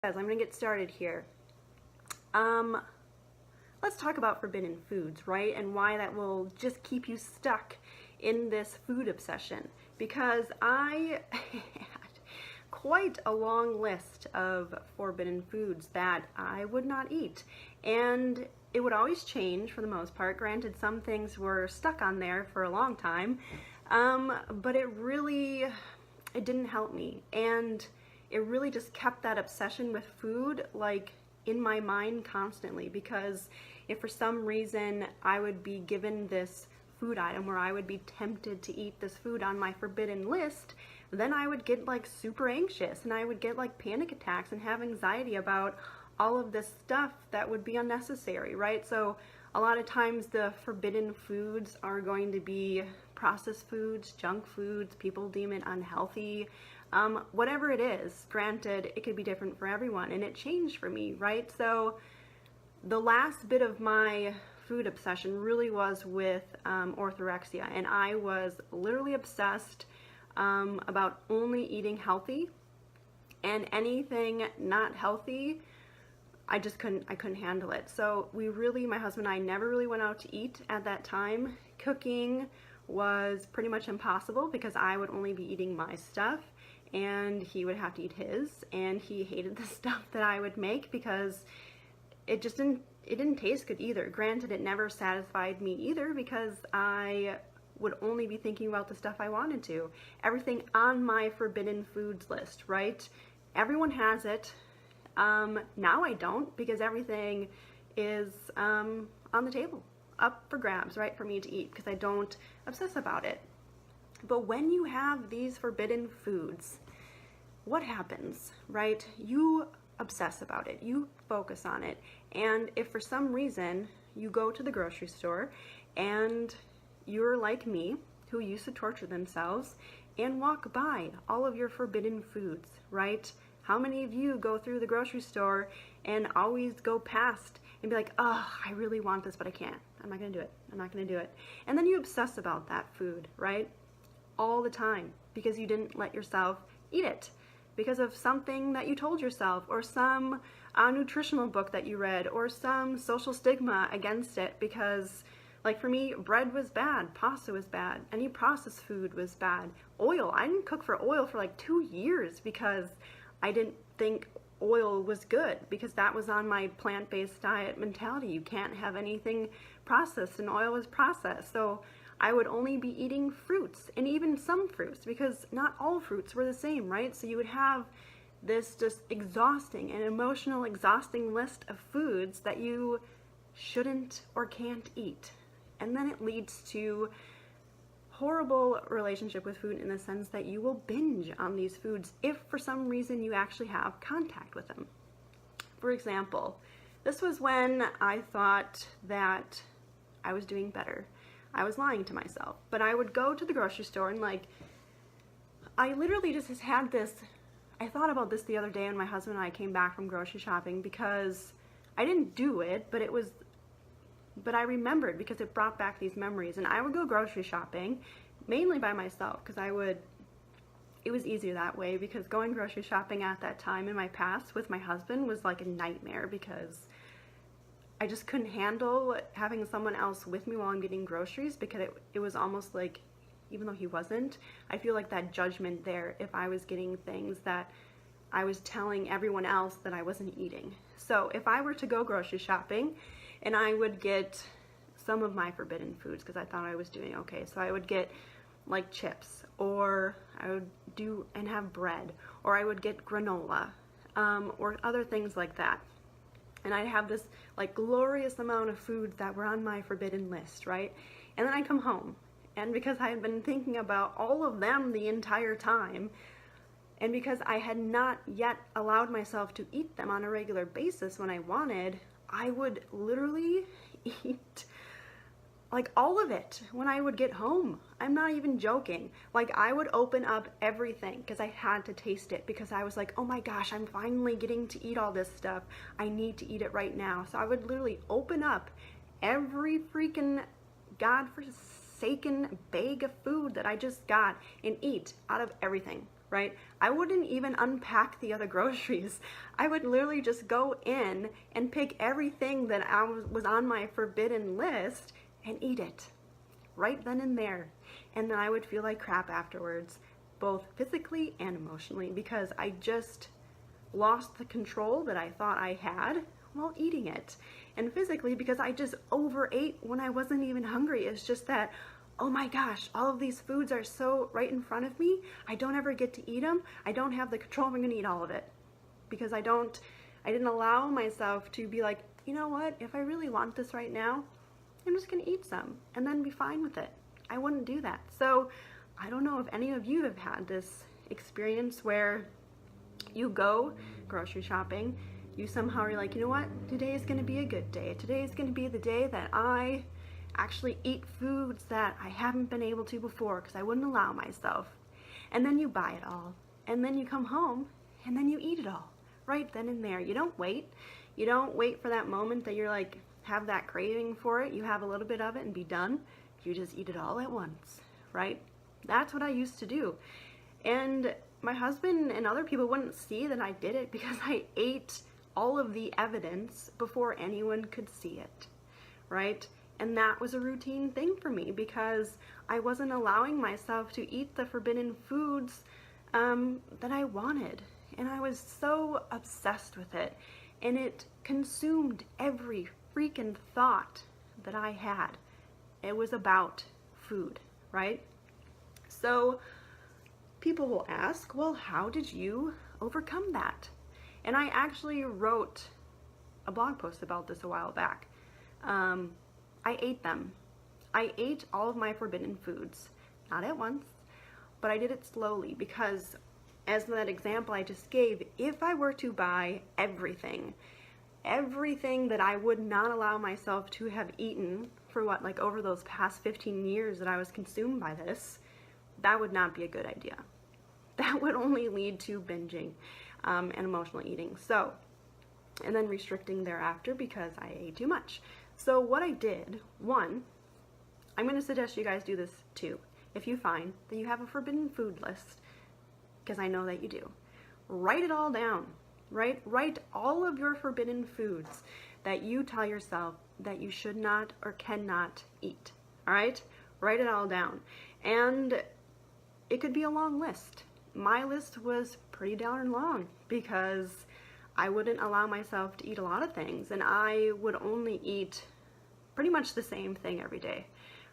I'm going to get started here. Let's talk about forbidden foods, right? And why that will just keep you stuck in this food obsession. Because I had quite a long list of forbidden foods that I would not eat. And it would always change for the most part. Granted, some things were stuck on there for a long time, but it didn't help me. And it really just kept that obsession with food like in my mind constantly, because if for some reason I would be given this food item where I would be tempted to eat this food on my forbidden list, then I would get like super anxious and I would get like panic attacks and have anxiety about all of this stuff that would be unnecessary, right? So a lot of times the forbidden foods are going to be processed foods, junk foods, people deem it unhealthy, whatever it is. Granted, it could be different for everyone, and it changed for me, right? So the last bit of my food obsession really was with orthorexia, and I was literally obsessed about only eating healthy, and anything not healthy, I couldn't handle it. So my husband and I never really went out to eat at that time. Cooking was pretty much impossible because I would only be eating my stuff and he would have to eat his, and he hated the stuff that I would make because it didn't taste good either. Granted, it never satisfied me either because I would only be thinking about the stuff I wanted to. Everything on my forbidden foods list, right? Everyone has it. Now I don't, because everything is on the table, up for grabs, right, for me to eat, because I don't obsess about it. But when you have these forbidden foods, what happens, right? You obsess about it, you focus on it, and if for some reason you go to the grocery store and you're like me, who used to torture themselves and walk by all of your forbidden foods, right? How many of you go through the grocery store and always go past and be like, oh, I really want this, but I can't. I'm not gonna do it. I'm not gonna do it. And then you obsess about that food, right? All the time, because you didn't let yourself eat it, because of something that you told yourself, or some nutritional book that you read, or some social stigma against it. Because like for me, bread was bad, pasta was bad, any processed food was bad. Oil, I didn't cook for oil for like 2 years because I didn't think oil was good, because that was on my plant-based diet mentality. You can't have anything processed, and oil is processed. So I would only be eating fruits, and even some fruits, because not all fruits were the same, right? So you would have this just exhausting and emotional exhausting list of foods that you shouldn't or can't eat. And then it leads to horrible relationship with food, in the sense that you will binge on these foods if for some reason you actually have contact with them. For example, this was when I thought that I was doing better. I was lying to myself, but I would go to the grocery store and I literally just had this, I thought about this the other day when my husband and I came back from grocery shopping, because I didn't do it, but I remembered because it brought back these memories. And I would go grocery shopping mainly by myself, because it was easier that way, because going grocery shopping at that time in my past with my husband was like a nightmare, because I just couldn't handle having someone else with me while I'm getting groceries, because it was almost like, even though he wasn't, I feel like that judgment there if I was getting things that I was telling everyone else that I wasn't eating. So if I were to go grocery shopping, and I would get some of my forbidden foods because I thought I was doing okay. So I would get like chips, or I would have bread, or I would get granola, or other things like that. And I'd have this like glorious amount of foods that were on my forbidden list, right? And then I'd come home, and because I had been thinking about all of them the entire time, and because I had not yet allowed myself to eat them on a regular basis when I wanted, I would literally eat like all of it when I would get home. I'm not even joking. Like, I would open up everything because I had to taste it, because I was like, oh my gosh, I'm finally getting to eat all this stuff. I need to eat it right now. So I would literally open up every freaking godforsaken bag of food that I just got and eat out of everything. right? I wouldn't even unpack the other groceries. I would literally just go in and pick everything that was on my forbidden list and eat it right then and there. And then I would feel like crap afterwards, both physically and emotionally, because I just lost the control that I thought I had while eating it. And physically, because I just overate when I wasn't even hungry. It's just that, oh my gosh, all of these foods are so right in front of me. I don't ever get to eat them. I don't have the control. I'm going to eat all of it because I didn't allow myself to be like, you know what? If I really want this right now, I'm just going to eat some and then be fine with it. I wouldn't do that. So I don't know if any of you have had this experience where you go grocery shopping, you somehow are like, you know what? Today is going to be a good day. Today is going to be the day that I actually eat foods that I haven't been able to before because I wouldn't allow myself. And then you buy it all. And then you come home and then you eat it all right then and there. You don't wait. You don't wait for that moment that you're like, have that craving for it. You have a little bit of it and be done. You just eat it all at once, right? That's what I used to do. And my husband and other people wouldn't see that I did it because I ate all of the evidence before anyone could see it, right? And that was a routine thing for me because I wasn't allowing myself to eat the forbidden foods that I wanted. And I was so obsessed with it. And it consumed every freaking thought that I had. It was about food, right? So people will ask, well, how did you overcome that? And I actually wrote a blog post about this a while back. I ate them. I ate all of my forbidden foods, not at once, but I did it slowly because, as that example I just gave, if I were to buy everything that I would not allow myself to have eaten for over those past 15 years that I was consumed by this, that would not be a good idea. That would only lead to binging and emotional eating. So, and then restricting thereafter because I ate too much. So what I did, one, I'm going to suggest you guys do this too. If you find that you have a forbidden food list, because I know that you do, write it all down, right? Write all of your forbidden foods that you tell yourself that you should not or cannot eat, all right? Write it all down. And it could be a long list. My list was pretty darn long because I wouldn't allow myself to eat a lot of things, and I would only eat pretty much the same thing every day,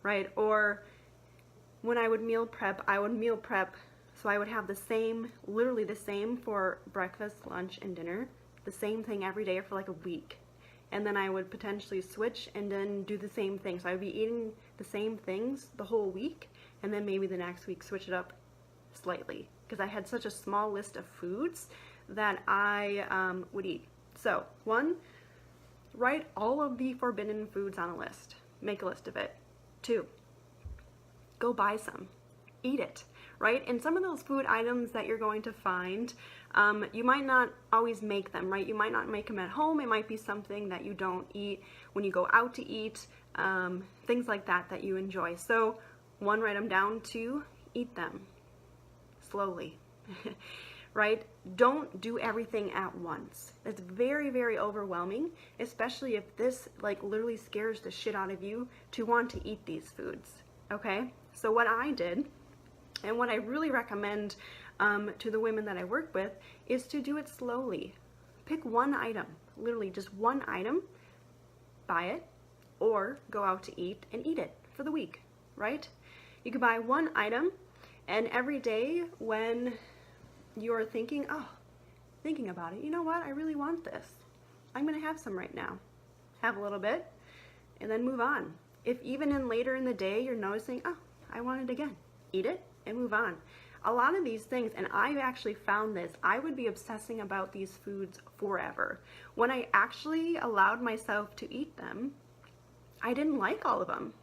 right? Or when I would meal prep, so I would have the same, literally the same for breakfast, lunch, and dinner, the same thing every day for like a week. And then I would potentially switch and then do the same thing. So I would be eating the same things the whole week, and then maybe the next week switch it up slightly because I had such a small list of foods that I would eat. So, one, write all of the forbidden foods on a list. Make a list of it. Two, go buy some. Eat it, right? And some of those food items that you're going to find, you might not always make them, right? You might not make them at home. It might be something that you don't eat when you go out to eat, things like that that you enjoy. So, one, write them down. Two, eat them slowly. Right? Don't do everything at once. It's very, very overwhelming, especially if this literally scares the shit out of you to want to eat these foods. Okay? So what I did, and what I really recommend to the women that I work with, is to do it slowly. Pick one item, literally just one item, buy it, or go out to eat and eat it for the week, right? You could buy one item, and every day when you're thinking about it, you know what, I really want this. I'm going to have some right now. Have a little bit, and then move on. If even later in the day you're noticing, I want it again, eat it and move on. A lot of these things, and I've actually found this, I would be obsessing about these foods forever. When I actually allowed myself to eat them, I didn't like all of them,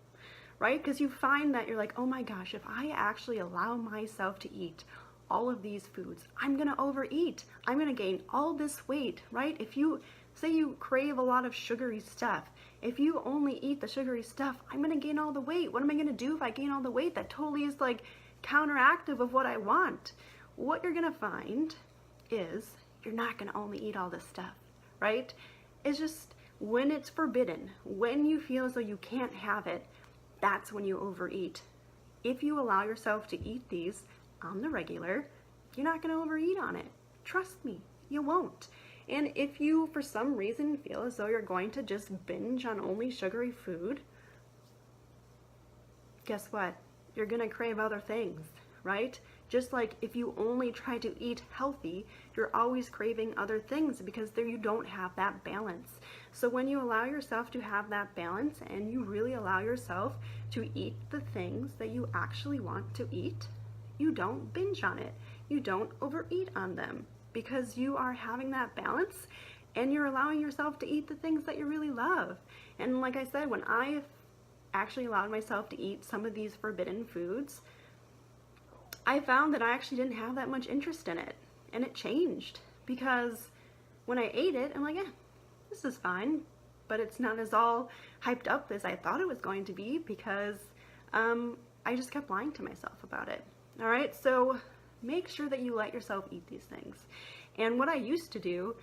right? Because you find that you're like, oh my gosh, if I actually allow myself to eat all of these foods, I'm gonna overeat. I'm gonna gain all this weight, right? If you say you crave a lot of sugary stuff, if you only eat the sugary stuff, I'm gonna gain all the weight. What am I gonna do if I gain all the weight? That totally is counteractive of what I want. what you're gonna find is you're not gonna only eat all this stuff, right? It's just when it's forbidden, when you feel as though you can't have it, that's when you overeat. If you allow yourself to eat these on the regular, you're not gonna overeat on it. Trust me, you won't. And if you, for some reason, feel as though you're going to just binge on only sugary food, guess what? You're gonna crave other things, right? Just like if you only try to eat healthy, you're always craving other things because there you don't have that balance. So when you allow yourself to have that balance and you really allow yourself to eat the things that you actually want to eat, you don't binge on it. You don't overeat on them because you are having that balance and you're allowing yourself to eat the things that you really love. And like I said, when I actually allowed myself to eat some of these forbidden foods, I found that I actually didn't have that much interest in it. And it changed because when I ate it, I'm like, yeah, this is fine, but it's not as all hyped up as I thought it was going to be because I just kept lying to myself about it. All right, so make sure that you let yourself eat these things. And what I used to do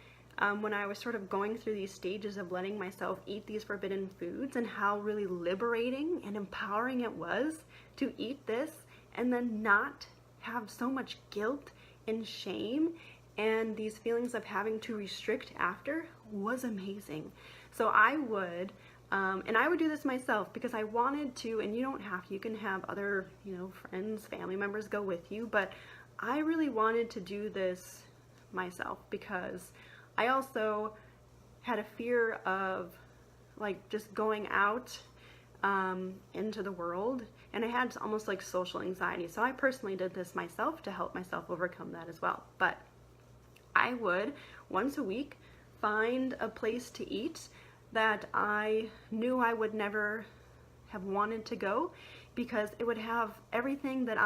when I was sort of going through these stages of letting myself eat these forbidden foods and how really liberating and empowering it was to eat this and then not have so much guilt and shame and these feelings of having to restrict after was amazing. So I would, and I would do this myself because I wanted to, and you don't have to, you can have other, friends, family members go with you, but I really wanted to do this myself because I also had a fear of like just going out into the world, and I had almost like social anxiety. So I personally did this myself to help myself overcome that as well. But I would once a week find a place to eat that I knew I would never have wanted to go because it would have everything that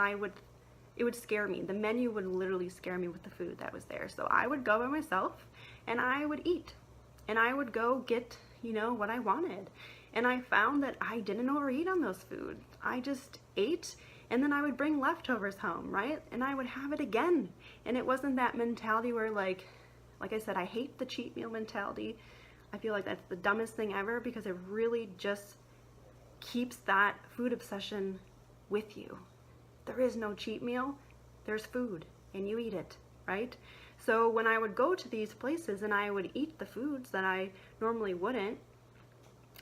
it would scare me. The menu would literally scare me with the food that was there. So I would go by myself and I would eat and I would go get, what I wanted. And I found that I didn't overeat on those foods. I just ate and then I would bring leftovers home, right? And I would have it again. And it wasn't that mentality where like I said, I hate the cheat meal mentality. I feel like that's the dumbest thing ever because it really just keeps that food obsession with you. There is no cheat meal, there's food and you eat it, right? So when I would go to these places and I would eat the foods that I normally wouldn't,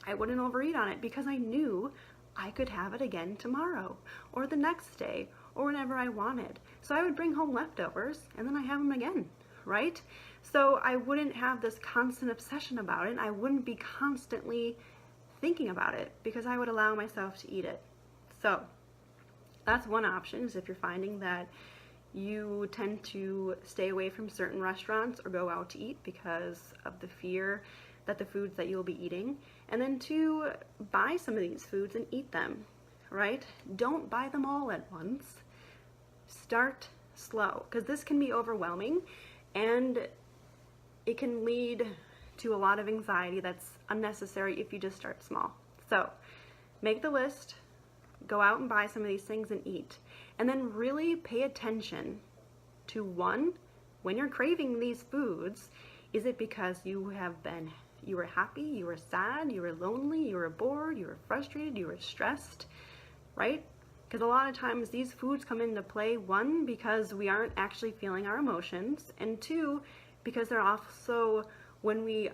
I wouldn't overeat on it because I knew I could have it again tomorrow or the next day or whenever I wanted. So I would bring home leftovers and then I have them again, right? So I wouldn't have this constant obsession about it. I wouldn't be constantly thinking about it because I would allow myself to eat it. So that's one option, is if you're finding that you tend to stay away from certain restaurants or go out to eat because of the fear that the foods that you'll be eating, and then to buy some of these foods and eat them, right? Don't buy them all at once. Start slow, because this can be overwhelming and it can lead to a lot of anxiety that's unnecessary if you just start small. So make the list, go out and buy some of these things and eat, and then really pay attention to one, when you're craving these foods, is it because you were happy, you were sad, you were lonely, you were bored, you were frustrated, you were stressed, right? Because a lot of times these foods come into play, one, because we aren't actually feeling our emotions, and two, because they're also, when we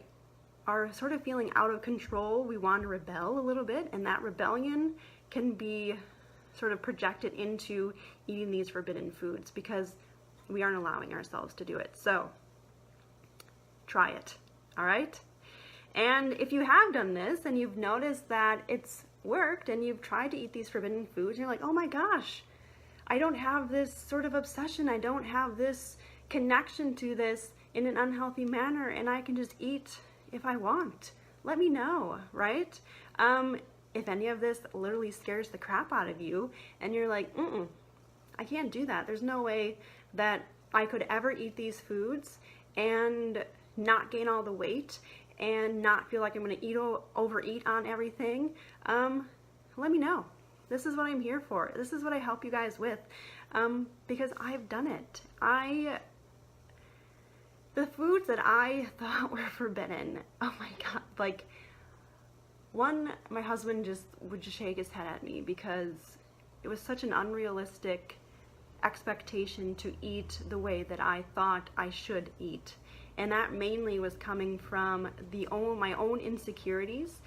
are sort of feeling out of control, we want to rebel a little bit, and that rebellion can be sort of projected into eating these forbidden foods because we aren't allowing ourselves to do it. So try it, all right? And if you have done this and you've noticed that it's worked and you've tried to eat these forbidden foods, and you're like, oh my gosh, I don't have this sort of obsession, I don't have this connection to this in an unhealthy manner, and I can just eat if I want, let me know, right? If any of this literally scares the crap out of you and you're like, I can't do that. There's no way that I could ever eat these foods and not gain all the weight and not feel like I'm going to overeat on everything. Let me know. This is what I'm here for. This is what I help you guys with. because I've done it. The foods that I thought were forbidden, oh my God, like, my husband would just shake his head at me because it was such an unrealistic expectation to eat the way that I thought I should eat. And that mainly was coming from my own insecurities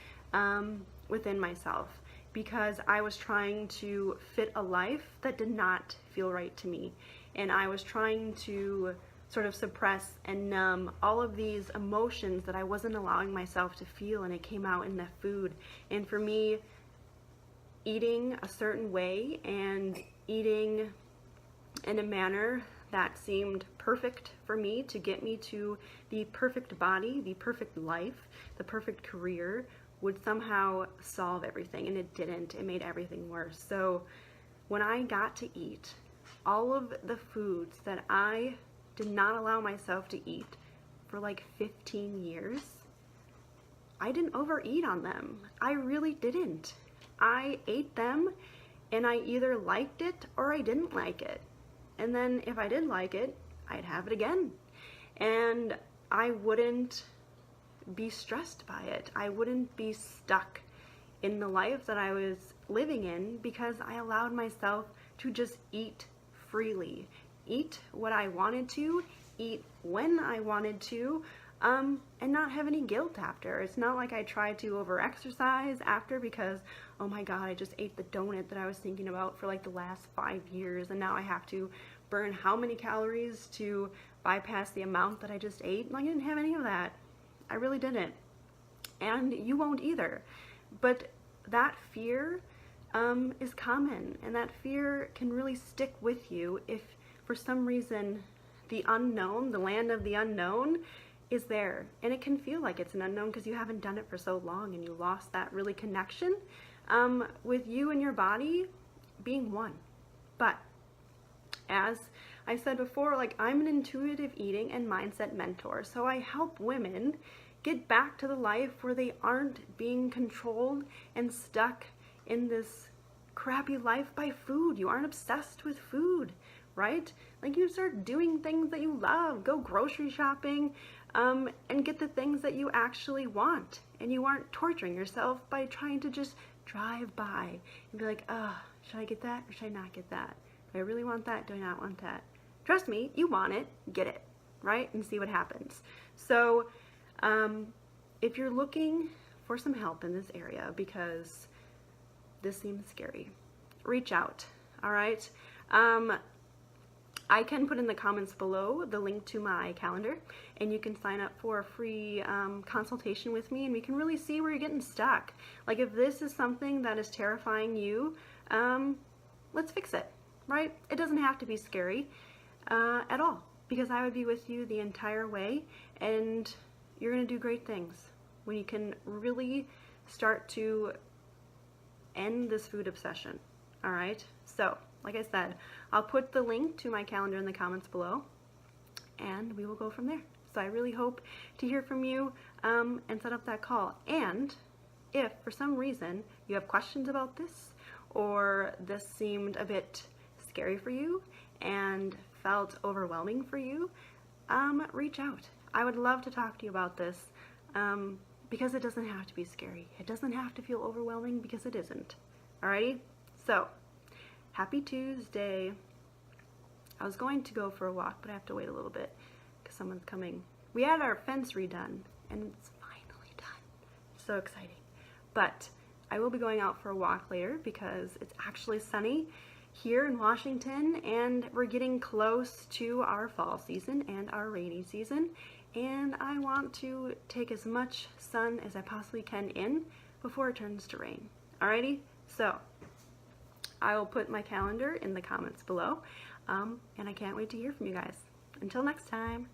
within myself, because I was trying to fit a life that did not feel right to me. And I was trying to sort of suppress and numb all of these emotions that I wasn't allowing myself to feel, and it came out in the food. And for me, eating a certain way and eating in a manner that seemed perfect for me to get me to the perfect body, the perfect life, the perfect career would somehow solve everything, and it didn't. It made everything worse. So when I got to eat all of the foods that I did not allow myself to eat for like 15 years, I didn't overeat on them. I really didn't. I ate them and I either liked it or I didn't like it. And then if I did like it, I'd have it again. And I wouldn't be stressed by it. I wouldn't be stuck in the life that I was living in because I allowed myself to just eat freely. Eat what I wanted to, eat when I wanted to, and not have any guilt after. It's not like I tried to over-exercise after because, oh my God, I just ate the donut that I was thinking about for like the last 5 years, and now I have to burn how many calories to bypass the amount that I just ate. Like, I didn't have any of that. I really didn't. And you won't either. But that fear is common, and that fear can really stick with you if for some reason the unknown, the land of the unknown, is there. And it can feel like it's an unknown because you haven't done it for so long and you lost that really connection with you and your body being one. But as I said before, like, I'm an intuitive eating and mindset mentor, so I help women get back to the life where they aren't being controlled and stuck in this crappy life by food. You aren't obsessed with food, right? Like, you start doing things that you love. Go grocery shopping and get the things that you actually want. And you aren't torturing yourself by trying to just drive by and be like, oh, should I get that or should I not get that? Do I really want that? Do I not want that? Trust me, you want it, get it, right? And see what happens. So if you're looking for some help in this area because this seems scary, reach out, all right? I can put in the comments below the link to my calendar, and you can sign up for a free consultation with me, and we can really see where you're getting stuck. Like, if this is something that is terrifying you, let's fix it, right? It doesn't have to be scary at all, because I would be with you the entire way, and you're going to do great things when you can really start to end this food obsession, all right? So, like I said, I'll put the link to my calendar in the comments below, and we will go from there. So I really hope to hear from you and set up that call. And if for some reason you have questions about this, or this seemed a bit scary for you and felt overwhelming for you, reach out. I would love to talk to you about this because it doesn't have to be scary. It doesn't have to feel overwhelming because it isn't. Alrighty? So, happy Tuesday. I was going to go for a walk, but I have to wait a little bit because someone's coming. We had our fence redone, and it's finally done. So exciting. But I will be going out for a walk later because it's actually sunny here in Washington, and we're getting close to our fall season and our rainy season, and I want to take as much sun as I possibly can in before it turns to rain. Alrighty? So, I will put my calendar in the comments below, and I can't wait to hear from you guys. Until next time.